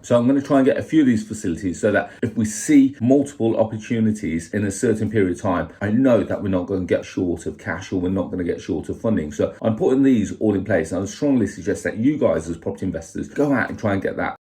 So I'm going to try and get a few of these facilities so that if we see multiple opportunities in a certain period of time, I know that we're not going to get short of cash or we're not going to get short of funding. So I'm putting these all in place, and I strongly suggest that you guys as property investors go out and try and get that.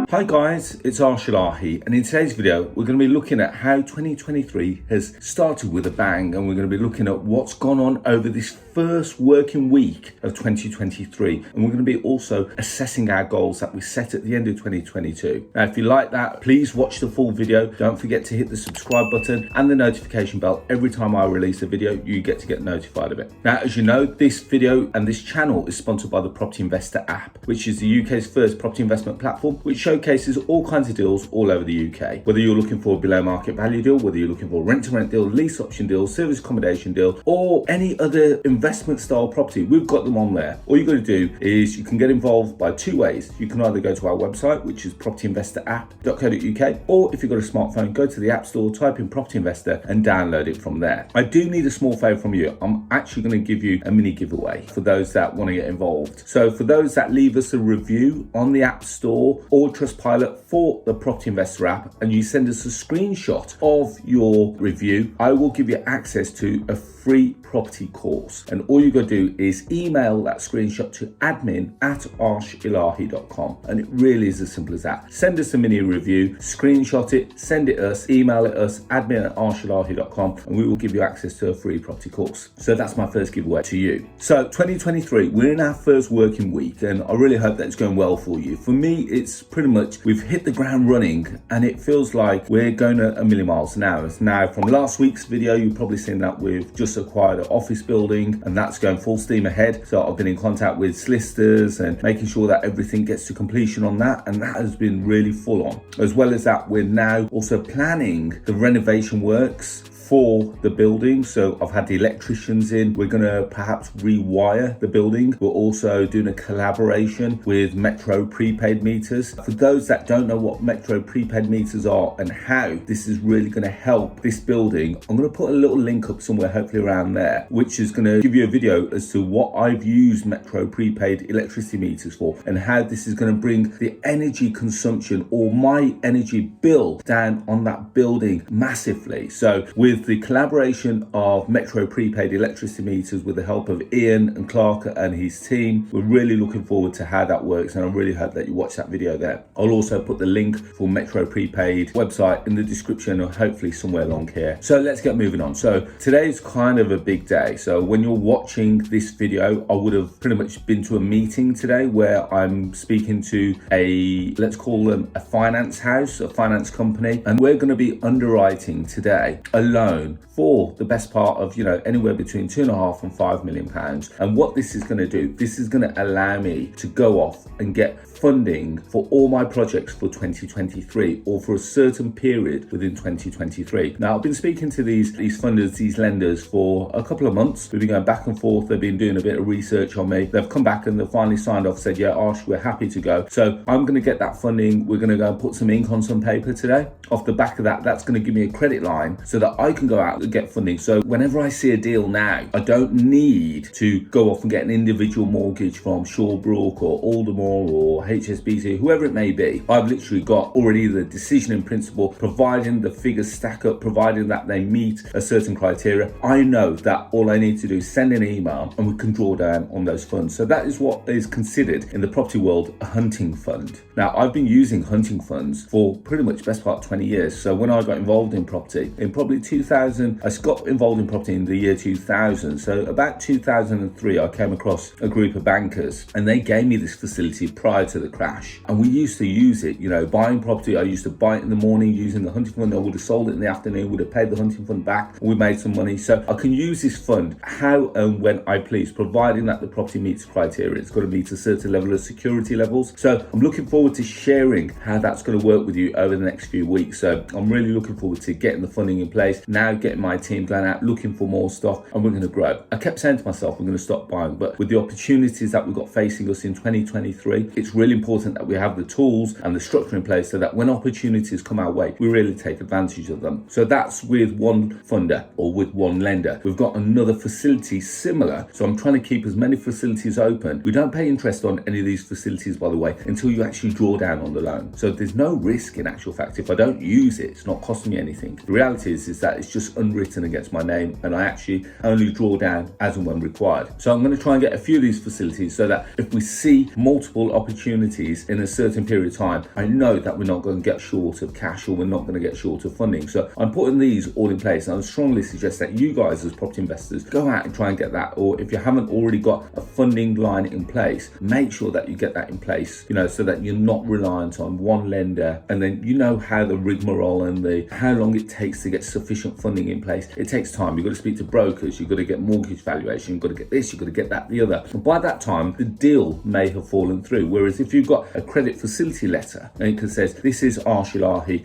Hi guys, it's Arsh, and in today's video we're going to be looking at how 2023 has started with a bang, and we're going to be looking at what's gone on over this first working week of 2023, and we're going to be also assessing our goals that we set at the end of 2022. Now if you like that, please watch the full video. Don't forget to hit the subscribe button and the notification bell. Every time I release a video you get notified of it. Now as you know, this video and this channel is sponsored by the Property Investor app, which is the UK's first property investment platform, which showcases all kinds of deals all over the UK. Whether you're looking for a below market value deal, whether you're looking for a rent to rent deal, lease option deal, service accommodation deal, or any other investment style property, we've got them on there. All you've got to do is you can get involved by two ways. You can either go to our website, which is propertyinvestораpp.co.uk, or if you've got a smartphone, go to the App Store, type in Property Investor and download it from there. I do need a small favour from you. I'm actually going to give you a mini giveaway for those that want to get involved. So for those that leave us a review on the App Store or Trustpilot for the Property Investor app, and you send us a screenshot of your review, I will give you access to a free property course. And all you got to do is email that screenshot to admin@arshilahi.com, and it really is as simple as that. Send us a mini review, screenshot it, send it us, email it us, admin@arshilahi.com, and we will give you access to a free property course. So that's my first giveaway to you. So 2023, we're in our first working week, and I really hope that it's going well for you. For me, it's pretty much we've hit the ground running, and it feels like we're going at a million miles an hour. Now from last week's video, you've probably seen that we've just acquired an office building, and that's going full steam ahead. So I've been in contact with solicitors and making sure that everything gets to completion on that, and that has been really full on. As well as that, we're now also planning the renovation works for the building. So I've had the electricians in. We're going to perhaps rewire the building. We're also doing a collaboration with Metro prepaid meters. For those that don't know what Metro prepaid meters are and how this is really going to help this building, I'm going to put a little link up somewhere, hopefully around there, which is going to give you a video as to what I've used Metro prepaid electricity meters for and how this is going to bring the energy consumption or my energy bill down on that building massively. So with the collaboration of Metro prepaid electricity meters with the help of Ian and Clark and his team, we're really looking forward to how that works, and I really hope that you watch that video there. I'll also put the link for Metro prepaid website in the description, or hopefully somewhere along here. So let's get moving on. So today's kind of a big day. So when you're watching this video, I would have pretty much been to a meeting today where I'm speaking to a, let's call them a finance house, a finance company, and we're going to be underwriting today alone for the best part of, anywhere between £2.5 and £5 million. And what this is going to do, this is going to allow me to go off and get funding for all my projects for 2023, or for a certain period within 2023. Now I've been speaking to these funders, these lenders, for a couple of months. We've been going back and forth. They've been doing a bit of research on me. They've come back and they've finally signed off, said, yeah, Arsh, we're happy to go. So I'm going to get that funding. We're going to go and put some ink on some paper today. Off the back of that, that's going to give me a credit line so that I can go out and get funding. So whenever I see a deal now, I don't need to go off and get an individual mortgage from Shawbrook or Aldermore or HSBC, whoever it may be. I've literally got already the decision in principle, providing the figures stack up, providing that they meet a certain criteria. I know that all I need to do is send an email and we can draw down on those funds. So that is what is considered in the property world a hunting fund. Now I've been using hunting funds for pretty much best part of 20 years. So when I got involved in property in probably 2000, I got involved in property in the year 2000. So about 2003, I came across a group of bankers and they gave me this facility prior to the crash. And we used to use it, buying property. I used to buy it in the morning using the hunting fund. I would have sold it in the afternoon, would have paid the hunting fund back, and we made some money. So I can use this fund how and when I please, providing that the property meets criteria. It's got to meet a certain level of security levels. So I'm looking forward to sharing how that's going to work with you over the next few weeks. So I'm really looking forward to getting the funding in place. now getting my team going out looking for more stock, and we're going to grow. I kept saying to myself, we're going to stop buying, but with the opportunities that we've got facing us in 2023, it's really important that we have the tools and the structure in place so that when opportunities come our way, we really take advantage of them. So that's with one funder or with one lender. We've got another facility similar, so I'm trying to keep as many facilities open. We don't pay interest on any of these facilities, by the way, until you actually draw down on the loan. So there's no risk in actual fact. If I don't use it, it's not costing me anything. The reality is that it's just unwritten against my name, and I actually only draw down as and when required. So I'm going to try and get a few of these facilities so that if we see multiple opportunities in a certain period of time, I know that we're not going to get short of cash, or we're not going to get short of funding. So I'm putting these all in place, and I would strongly suggest that you guys as property investors go out and try and get that, or if you haven't already got a funding line in place, make sure that you get that in place, so that you're not reliant on one lender. And then how the rigmarole and how long it takes to get sufficient funding in place. It takes time. You've got to speak to brokers, you've got to get mortgage valuation, you've got to get this, you've got to get that, the other. And by that time, the deal may have fallen through. Whereas if you've got a credit facility letter and it says, this is Arsh,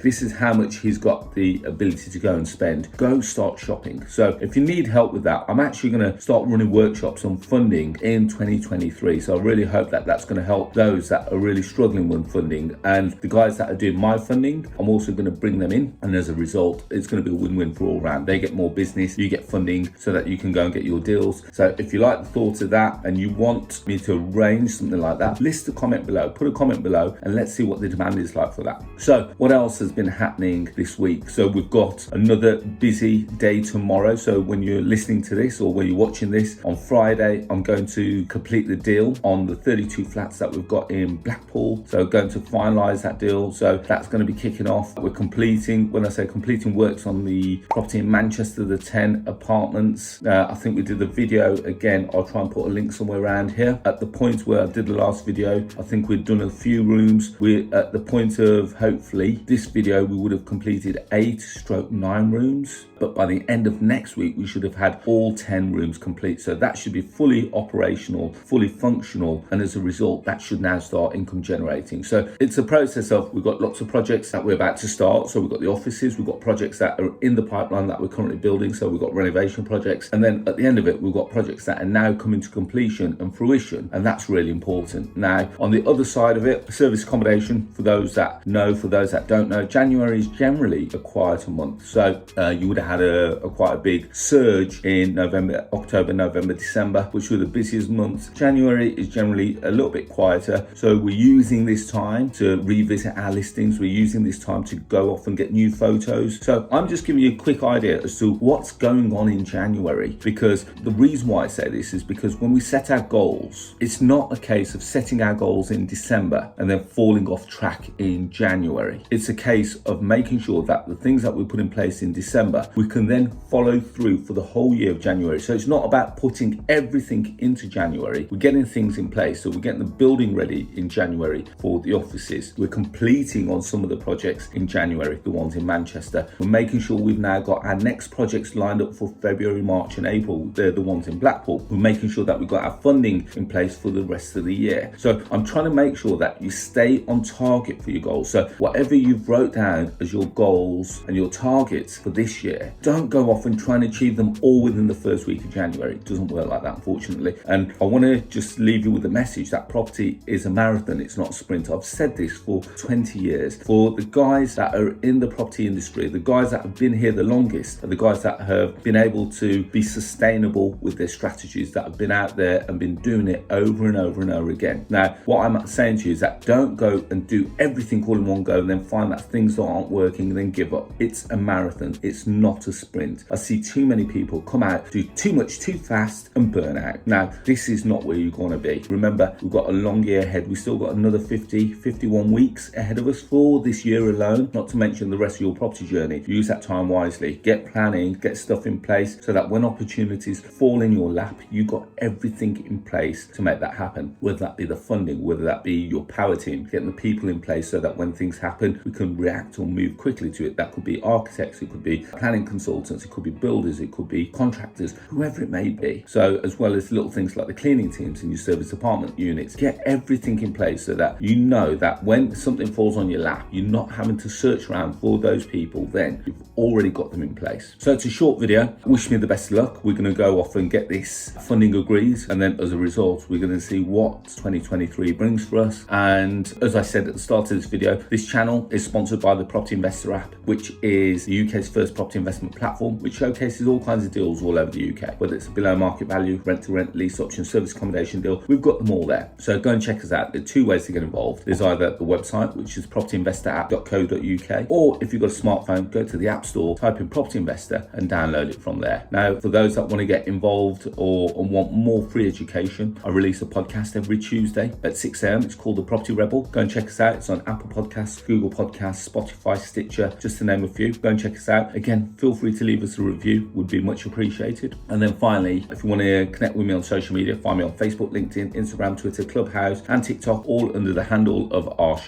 this is how much he's got the ability to go and spend, go start shopping. So if you need help with that, I'm actually going to start running workshops on funding in 2023. So I really hope that that's going to help those that are really struggling with funding, and the guys that are doing my funding, I'm also going to bring them in, and as a result, it's going to be a win-win for all around. They get more business, you get funding so that you can go and get your deals. So if you like the thought of that and you want me to arrange something like that, list a comment below, put a comment below, and let's see what the demand is like for that. So what else has been happening this week? So we've got another busy day tomorrow. So when you're listening to this or when you're watching this on Friday, I'm going to complete the deal on the 32 flats that we've got in Blackpool. So going to finalize that deal. So that's going to be kicking off. We're completing, when I say completing works on the property in Manchester, the 10 apartments. I think we did the video again. I'll try and put a link somewhere around here. At the point where I did the last video, I think we'd done a few rooms. We're at the point of, hopefully this video, we would have completed 8/9 rooms, but by the end of next week, we should have had all 10 rooms complete. So that should be fully operational, fully functional. And as a result, that should now start income generating. So it's a process of, we've got lots of projects that we're about to start. So we've got the offices, we've got projects that are in the pipeline that we're currently building. So we've got renovation projects. And then at the end of it, we've got projects that are now coming to completion and fruition. And that's really important. Now, on the other side of it, service accommodation, for those that know, for those that don't know, January is generally a quieter month. So you would have had quite a big surge in November, October, November, December, which were the busiest months. January is generally a little bit quieter. So we're using this time to revisit our listings. We're using this time to go off and get new photos. So I'm just giving you a quick idea as to what's going on in January, because the reason why I say this is because when we set our goals, it's not a case of setting our goals in December and then falling off track in January. It's a case of making sure that the things that we put in place in December, we can then follow through for the whole year of January. So it's not about putting everything into January. We're getting things in place. So we're getting the building ready in January for the offices. We're completing on some of the projects in January, the ones in Manchester. We're making sure we've now got our next projects lined up for February, March and April. They're the ones in Blackpool. We're making sure that we've got our funding in place for the rest of the year. So I'm trying to make sure that you stay on target for your goals. So whatever you've wrote down as your goals and your targets for this year, don't go off and try and achieve them all within the first week of January. It doesn't work like that, unfortunately. And I want to just leave you with a message that property is a marathon. It's not a sprint. I've said this for 20 years. For the guys that are in the property industry, the guys that have been here the longest, are the guys that have been able to be sustainable with their strategies, that have been out there and been doing it over and over and over again. Now, what I'm saying to you is that don't go and do everything all in one go and then find that things aren't working and then give up. It's a marathon. It's not a sprint. I see too many people come out, do too much too fast and burn out. Now, this is not where you're going to be. Remember, we've got a long year ahead. We've still got another 51 weeks ahead of us for this year alone, not to mention the rest of your property journey. Use that time wisely. Get planning, get stuff in place so that when opportunities fall in your lap, you got everything in place to make that happen. Whether that be the funding, whether that be your power team, getting the people in place so that when things happen, we can react or move quickly to it. That could be architects, it could be planning consultants, it could be builders, it could be contractors, whoever it may be. So as well as little things like the cleaning teams in your service department units, get everything in place so that you know that when something falls on your lap, you're not having to search around for those people. Then you've already got them in place. So it's a short video. Wish me the best of luck. We're going to go off and get this funding agreed, and then as a result, we're going to see what 2023 brings for us. And as I said at the start of this video, this channel is sponsored by the Property Investor app, which is the UK's first property investment platform, which showcases all kinds of deals all over the UK, whether it's a below market value, rent to rent, lease option, service accommodation deal. We've got them all there. So go and check us out. There are two ways to get involved. There's either the website, which is propertyinvestораpp.co.uk, or if you've got a smartphone, go to the App Store, type in Property Investor and download it from there. Now, for those that want to get involved or want more free education, I release a podcast every Tuesday at 6 a.m. It's called The Property Rebel. Go and check us out. It's on Apple Podcasts, Google Podcasts, Spotify, Stitcher, just to name a few. Go and check us out. Again, feel free to leave us a review, would be much appreciated. And then finally, if you want to connect with me on social media, find me on Facebook, LinkedIn, Instagram, Twitter, Clubhouse and TikTok, all under the handle of Arsh.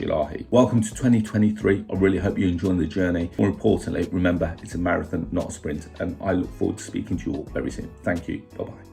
Welcome to 2023. I really hope you're enjoying the journey. More importantly, remember, it's a marathon, not a sprint, and I look forward to speaking to you all very soon. Thank you. Bye-bye.